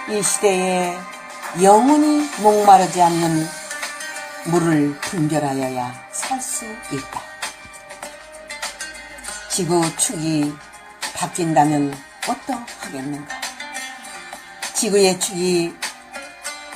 이 시대에 영원히 목마르지 않는 물을 분별하여야 살 수 있다. 지구 축이 바뀐다면 어떠하겠는가? 지구의 축이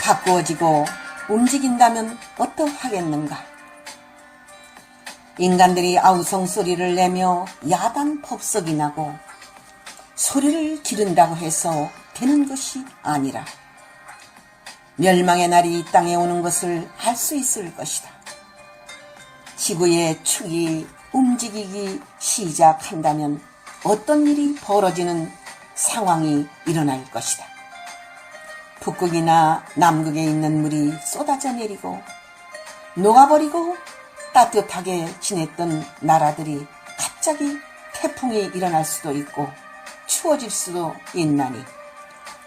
바꾸어지고 움직인다면 어떠하겠는가? 인간들이 아우성 소리를 내며 야단 법석이 나고 소리를 지른다고 해서 되는 것이 아니라 멸망의 날이 이 땅에 오는 것을 알 수 있을 것이다. 지구의 축이 움직이기 시작한다면 어떤 일이 벌어지는 상황이 일어날 것이다. 북극이나 남극에 있는 물이 쏟아져 내리고 녹아버리고 따뜻하게 지냈던 나라들이 갑자기 태풍이 일어날 수도 있고 추워질 수도 있나니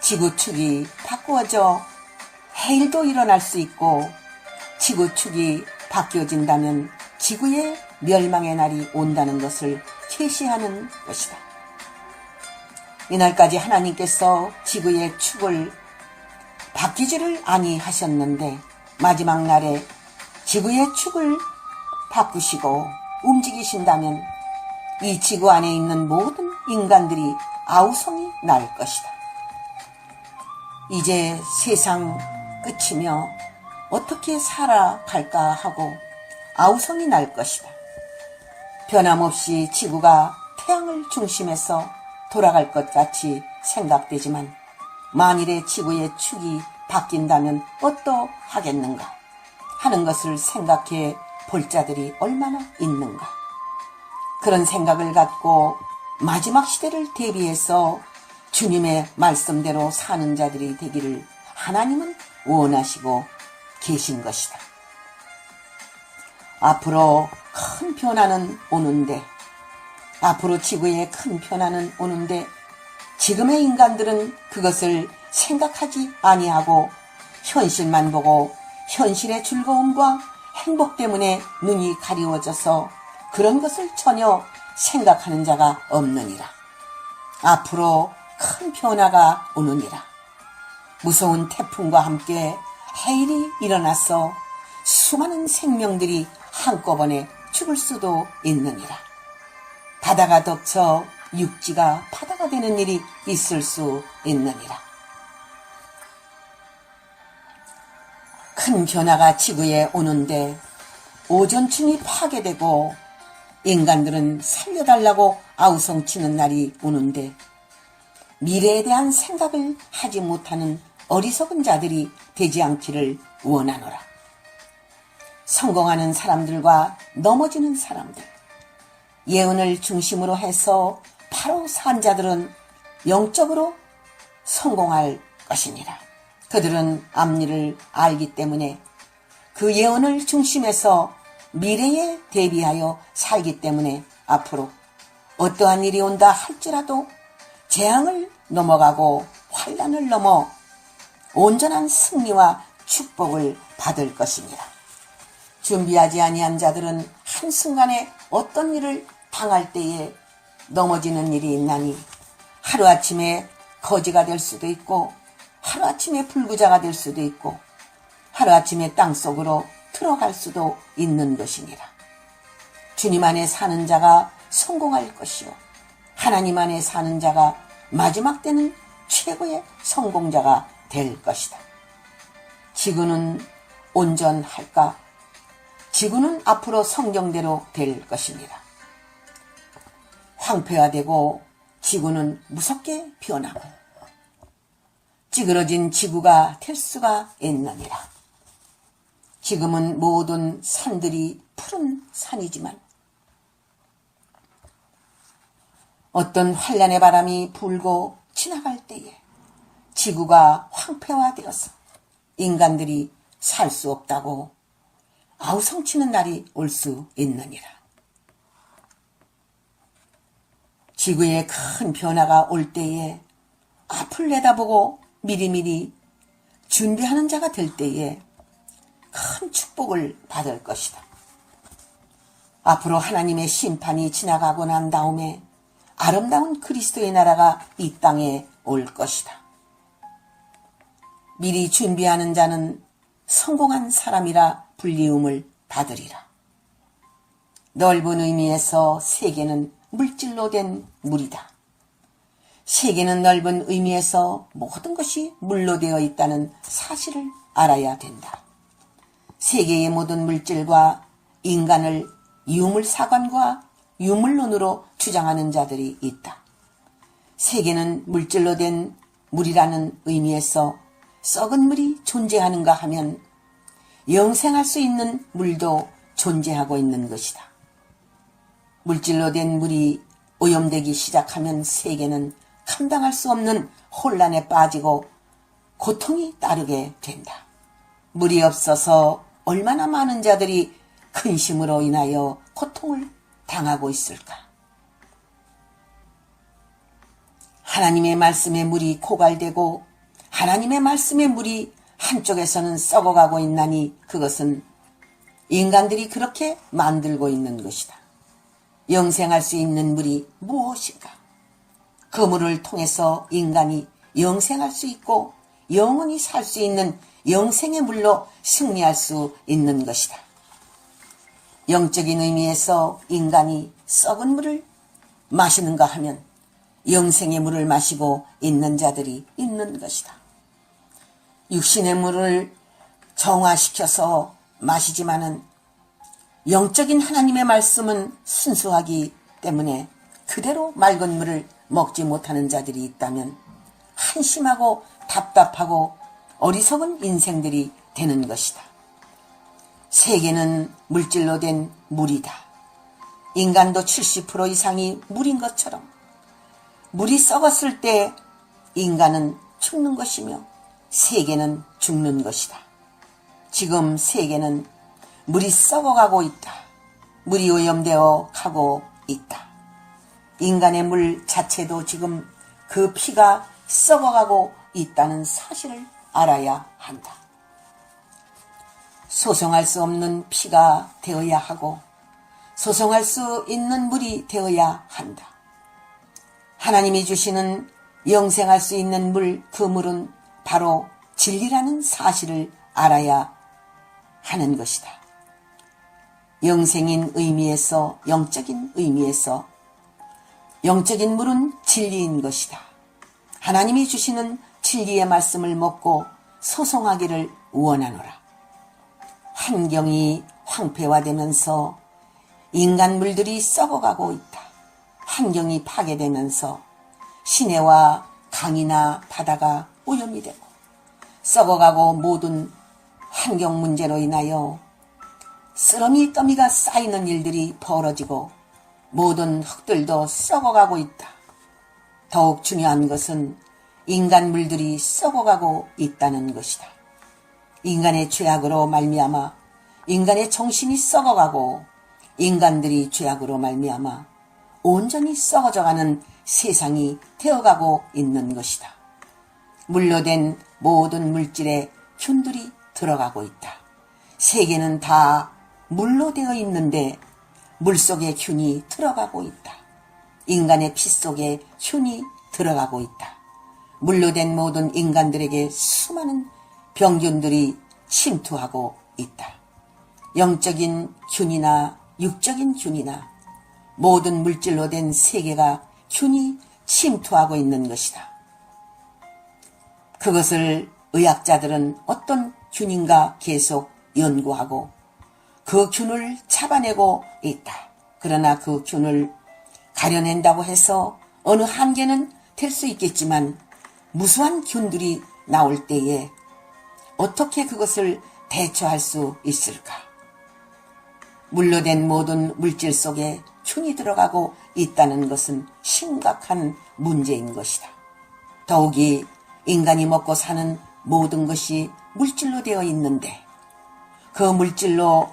지구축이 바꾸어져 해일도 일어날 수 있고 지구축이 바뀌어진다면 지구의 멸망의 날이 온다는 것을 계시하는 것이다. 이날까지 하나님께서 지구의 축을 바뀌지를 아니하셨는데 마지막 날에 지구의 축을 바꾸시고 움직이신다면 이 지구 안에 있는 모든 인간들이 아우성이 날 것이다. 이제 세상 끝이며 어떻게 살아갈까 하고 아우성이 날 것이다. 변함없이 지구가 태양을 중심에서 돌아갈 것 같이 생각되지만 만일에 지구의 축이 바뀐다면 어떠하겠는가 하는 것을 생각해 볼 자들이 얼마나 있는가. 그런 생각을 갖고 마지막 시대를 대비해서 주님의 말씀대로 사는 자들이 되기를 하나님은 원하시고 계신 것이다. 앞으로 큰 변화는 오는데, 앞으로 지구에 큰 변화는 오는데 지금의 인간들은 그것을 생각하지 아니하고 현실만 보고 현실의 즐거움과 행복 때문에 눈이 가리워져서 그런 것을 전혀 생각하는 자가 없느니라. 앞으로 큰 변화가 오느니라. 무서운 태풍과 함께 해일이 일어나서 수많은 생명들이 한꺼번에 죽을 수도 있느니라. 바다가 덮쳐 육지가 바다가 되는 일이 있을 수 있느니라. 큰 변화가 지구에 오는데 오존층이 파괴되고 인간들은 살려달라고 아우성치는 날이 오는데 미래에 대한 생각을 하지 못하는 어리석은 자들이 되지 않기를 원하노라. 성공하는 사람들과 넘어지는 사람들, 예언을 중심으로 해서 바로 산 자들은 영적으로 성공할 것이니라. 그들은 앞일을 알기 때문에 그 예언을 중심해서 미래에 대비하여 살기 때문에 앞으로 어떠한 일이 온다 할지라도 재앙을 넘어가고 환난을 넘어 온전한 승리와 축복을 받을 것이니라. 준비하지 아니한 자들은 한순간에 어떤 일을 당할 때에 넘어지는 일이 있나니 하루아침에 거지가 될 수도 있고 하루아침에 불구자가 될 수도 있고 하루아침에 땅속으로 들어갈 수도 있는 것이니라. 주님 안에 사는 자가 성공할 것이요 하나님 안에 사는 자가 마지막 때는 최고의 성공자가 될 것이다. 지구는 온전할까? 지구는 앞으로 성경대로 될 것입니다. 황폐화되고 지구는 무섭게 변하고 찌그러진 지구가 될 수가 있느니라. 지금은 모든 산들이 푸른 산이지만 어떤 환란의 바람이 불고 지나갈 때에 지구가 황폐화되어서 인간들이 살 수 없다고 아우성치는 날이 올 수 있느니라. 지구에 큰 변화가 올 때에 앞을 내다보고 미리미리 준비하는 자가 될 때에 큰 축복을 받을 것이다. 앞으로 하나님의 심판이 지나가고 난 다음에 아름다운 그리스도의 나라가 이 땅에 올 것이다. 미리 준비하는 자는 성공한 사람이라 불리움을 받으리라. 넓은 의미에서 세계는 물질로 된 물이다. 세계는 넓은 의미에서 모든 것이 물로 되어 있다는 사실을 알아야 된다. 세계의 모든 물질과 인간을 유물사관과 유물론으로 주장하는 자들이 있다. 세계는 물질로 된 물이라는 의미에서 썩은 물이 존재하는가 하면 영생할 수 있는 물도 존재하고 있는 것이다. 물질로 된 물이 오염되기 시작하면 세계는 감당할 수 없는 혼란에 빠지고 고통이 따르게 된다. 물이 없어서 얼마나 많은 자들이 근심으로 인하여 고통을 당하고 있을까? 하나님의 말씀의 물이 고갈되고 하나님의 말씀의 물이 한쪽에서는 썩어가고 있나니 그것은 인간들이 그렇게 만들고 있는 것이다. 영생할 수 있는 물이 무엇인가? 그 물을 통해서 인간이 영생할 수 있고 영원히 살 수 있는 영생의 물로 승리할 수 있는 것이다. 영적인 의미에서 인간이 썩은 물을 마시는가 하면 영생의 물을 마시고 있는 자들이 있는 것이다. 육신의 물을 정화시켜서 마시지만은 영적인 하나님의 말씀은 순수하기 때문에 그대로 맑은 물을 먹지 못하는 자들이 있다면 한심하고 답답하고 어리석은 인생들이 되는 것이다. 세계는 물질로 된 물이다. 인간도 70% 이상이 물인 것처럼 물이 썩었을 때 인간은 죽는 것이며 세계는 죽는 것이다. 지금 세계는 물이 썩어가고 있다. 물이 오염되어 가고 있다. 인간의 물 자체도 지금 그 피가 썩어가고 있다는 사실을 알아야 한다. 소송할 수 없는 피가 되어야 하고 소송할 수 있는 물이 되어야 한다. 하나님이 주시는 영생할 수 있는 물, 그 물은 바로 진리라는 사실을 알아야 하는 것이다. 영생인 의미에서, 영적인 의미에서 영적인 물은 진리인 것이다. 하나님이 주시는 진리의 말씀을 먹고 소송하기를 원하노라. 환경이 황폐화되면서 인간 물들이 썩어가고 있다. 환경이 파괴되면서 시내와 강이나 바다가 오염이 되고 썩어가고 모든 환경 문제로 인하여 쓰러미 더미가 쌓이는 일들이 벌어지고 모든 흙들도 썩어가고 있다. 더욱 중요한 것은 인간 물들이 썩어가고 있다는 것이다. 인간의 죄악으로 말미암아 인간의 정신이 썩어가고 인간들이 죄악으로 말미암아 온전히 썩어져가는 세상이 되어가고 있는 것이다. 물로 된 모든 물질에 균들이 들어가고 있다. 세계는 다 물로 되어 있는데 물속에 균이 들어가고 있다. 인간의 피 속에 균이 들어가고 있다. 물로 된 모든 인간들에게 수많은 병균들이 침투하고 있다. 영적인 균이나 육적인 균이나 모든 물질로 된 세계가 균이 침투하고 있는 것이다. 그것을 의학자들은 어떤 균인가 계속 연구하고 그 균을 잡아내고 있다. 그러나 그 균을 가려낸다고 해서 어느 한계는 될 수 있겠지만 무수한 균들이 나올 때에 어떻게 그것을 대처할 수 있을까? 물로 된 모든 물질 속에 균이 들어가고 있다는 것은 심각한 문제인 것이다. 더욱이 인간이 먹고 사는 모든 것이 물질로 되어 있는데 그 물질로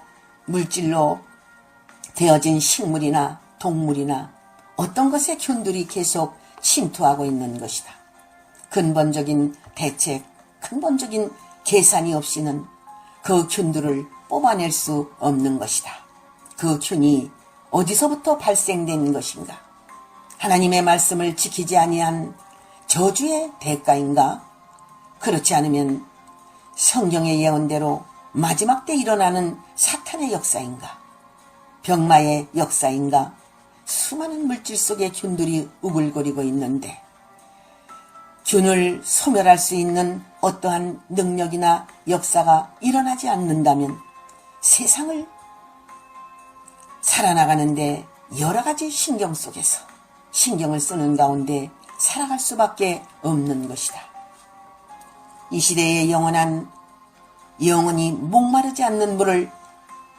되어진 식물이나 동물이나 어떤 것의 균들이 계속 침투하고 있는 것이다. 근본적인 대책, 근본적인 계산이 없이는 그 균들을 뽑아낼 수 없는 것이다. 그 균이 어디서부터 발생된 것인가? 하나님의 말씀을 지키지 아니한 저주의 대가인가? 그렇지 않으면 성경의 예언대로 마지막 때 일어나는 사탄의 역사인가, 병마의 역사인가, 수많은 물질 속에 균들이 우글거리고 있는데 균을 소멸할 수 있는 어떠한 능력이나 역사가 일어나지 않는다면 세상을 살아나가는데 여러 가지 신경 속에서 신경을 쓰는 가운데 살아갈 수밖에 없는 것이다. 이 시대의 영원히 목마르지 않는 물을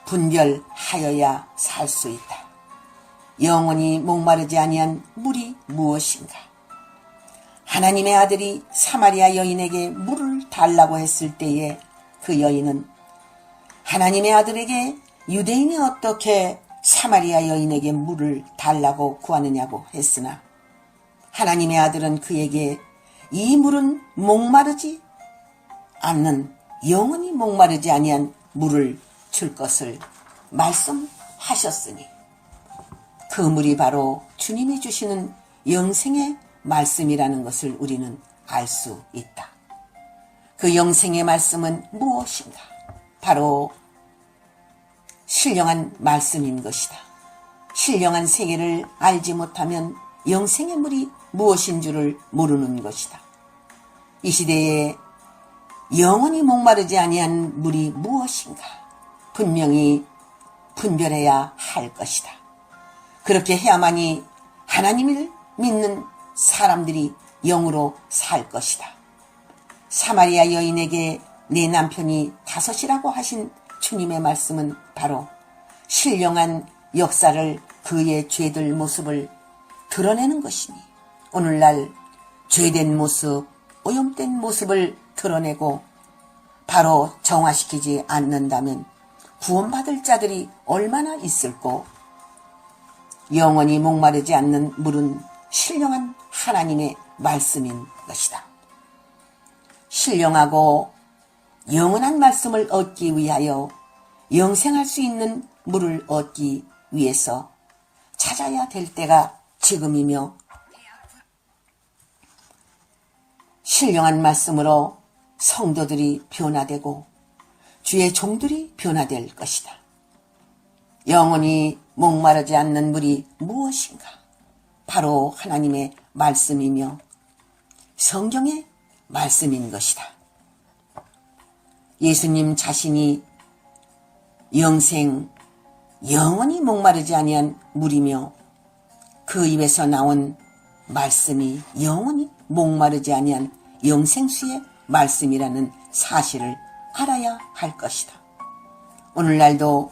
분별하여야 살 수 있다. 영원히 목마르지 아니한 물이 무엇인가? 하나님의 아들이 사마리아 여인에게 물을 달라고 했을 때에 그 여인은 하나님의 아들에게 유대인이 어떻게 사마리아 여인에게 물을 달라고 구하느냐고 했으나 하나님의 아들은 그에게 이 물은 목마르지 않는, 영원히 목마르지 아니한 물을 줄 것을 말씀하셨으니 그 물이 바로 주님이 주시는 영생의 말씀이라는 것을 우리는 알 수 있다. 그 영생의 말씀은 무엇인가? 바로 신령한 말씀인 것이다. 신령한 세계를 알지 못하면 영생의 물이 무엇인 줄을 모르는 것이다. 이 시대에 영원히 목마르지 아니한 물이 무엇인가? 분명히 분별해야 할 것이다. 그렇게 해야만이 하나님을 믿는 사람들이 영으로 살 것이다. 사마리아 여인에게 내 남편이 5이라고 하신 주님의 말씀은 바로 신령한 역사를, 그의 죄들 모습을 드러내는 것이니 오늘날 죄된 모습, 오염된 모습을 드러내고 바로 정화시키지 않는다면 구원받을 자들이 얼마나 있을꼬? 영원히 목마르지 않는 물은 신령한 하나님의 말씀인 것이다. 신령하고 영원한 말씀을 얻기 위하여 영생할 수 있는 물을 얻기 위해서 찾아야 될 때가 지금이며 신령한 말씀으로 성도들이 변화되고 주의 종들이 변화될 것이다. 영원히 목마르지 않는 물이 무엇인가? 바로 하나님의 말씀이며 성경의 말씀인 것이다. 예수님 자신이 영원히 목마르지 아니한 물이며 그 입에서 나온 말씀이 영원히 목마르지 아니한 영생수의 말씀이라는 사실을 알아야 할 것이다. 오늘날도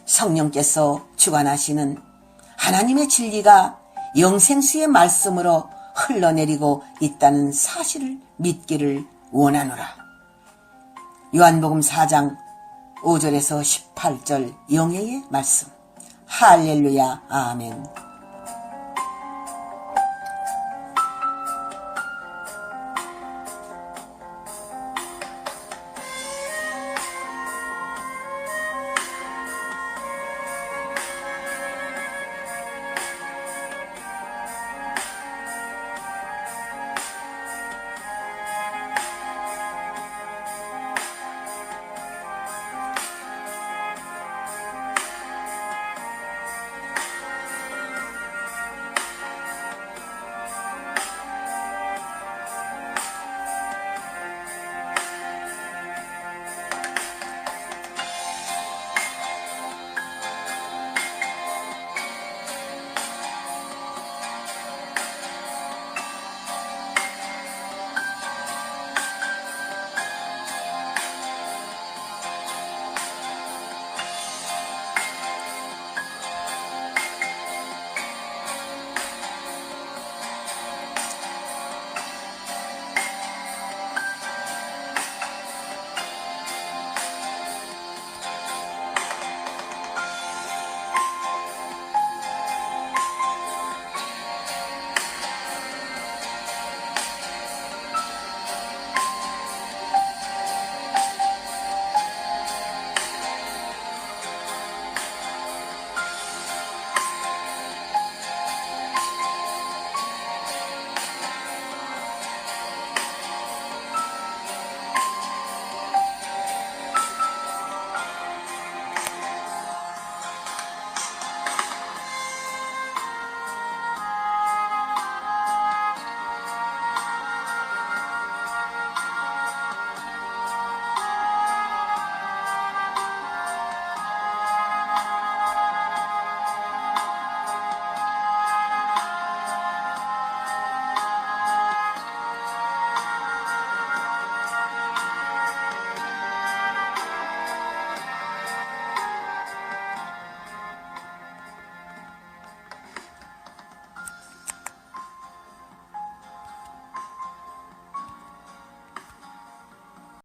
성령께서 주관하시는 하나님의 진리가 영생수의 말씀으로 흘러내리고 있다는 사실을 믿기를 원하노라. 요한복음 4장 5절에서 18절 영예의 말씀. 할렐루야. 아멘.